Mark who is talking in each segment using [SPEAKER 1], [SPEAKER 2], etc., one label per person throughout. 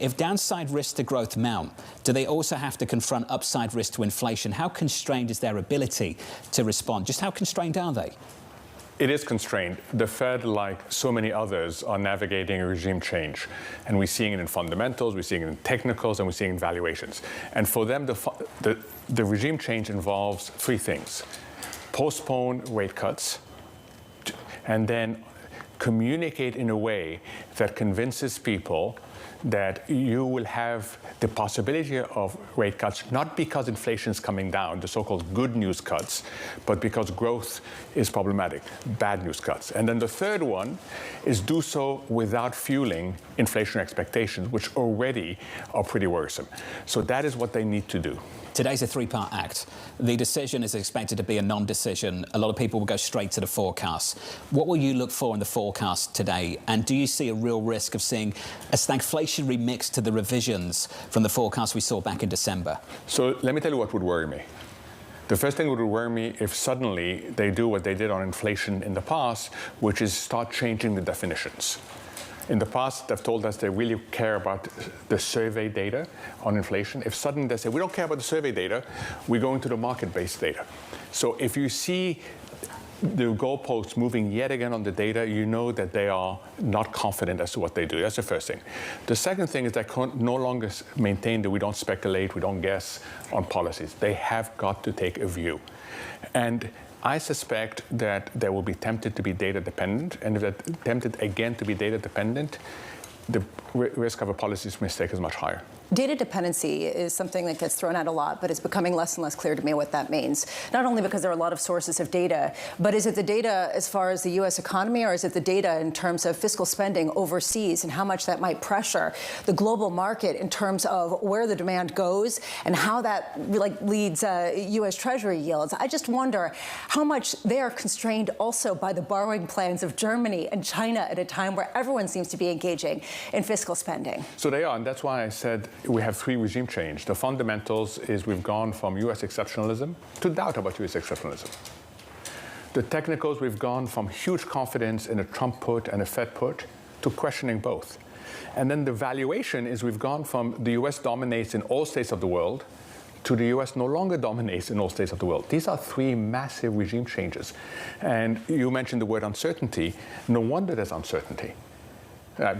[SPEAKER 1] If downside risks to growth mount, do they also have to confront upside risk to inflation? How constrained is their ability to respond? Just how constrained are they?
[SPEAKER 2] It is constrained. The Fed, like so many others, are navigating a regime change. And we're seeing it in fundamentals, we're seeing it in technicals, and we're seeing it in valuations. And for them, the regime change involves three things: postpone rate cuts, and then communicate in a way that convinces people that you will have the possibility of rate cuts, not because inflation is coming down, the so-called good news cuts, but because growth is problematic, bad news cuts. And then the third one is do so without fueling inflation expectations, which already are pretty worrisome. So that is what they need to do.
[SPEAKER 1] Today's a three-part act. The decision is expected to be a non-decision. A lot of people will go straight to the forecast. What will you look for in the forecast today? And do you see a real risk of seeing a stagflationary mix to the revisions from the forecast we saw back in December?
[SPEAKER 2] So let me tell you what would worry me. The first thing that would worry me if suddenly they do what they did on inflation in the past, which is start changing the definitions. In the past, they've told us they really care about the survey data on inflation. If suddenly they say, we don't care about the survey data, we're going to the market-based data. So if you see the goalposts moving yet again on the data, you know that they are not confident as to what they do. That's the first thing. The second thing is they can no longer maintain that we don't speculate, we don't guess on policies. They have got to take a view. And I suspect that they will be tempted to be data dependent, and if they're tempted again to be data dependent, the risk of a policy mistake is much higher.
[SPEAKER 3] Data dependency is something that gets thrown out a lot, but it's becoming less and less clear to me what that means. Not only because there are a lot of sources of data, but is it the data as far as the U.S. economy, or is it the data in terms of fiscal spending overseas and how much that might pressure the global market in terms of where the demand goes and how that leads U.S. Treasury yields? I just wonder how much they are constrained also by the borrowing plans of Germany and China at a time where everyone seems to be engaging in fiscal spending.
[SPEAKER 2] So they are, and that's why I said we have three regime change. The fundamentals is we've gone from U.S. exceptionalism to doubt about U.S. exceptionalism. The technicals, we've gone from huge confidence in a Trump put and a Fed put to questioning both. And then the valuation is we've gone from the U.S. dominates in all states of the world to the U.S. no longer dominates in all states of the world. These are three massive regime changes. And you mentioned the word uncertainty. No wonder there's uncertainty.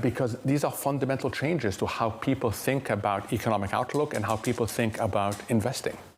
[SPEAKER 2] Because these are fundamental changes to how people think about economic outlook and how people think about investing.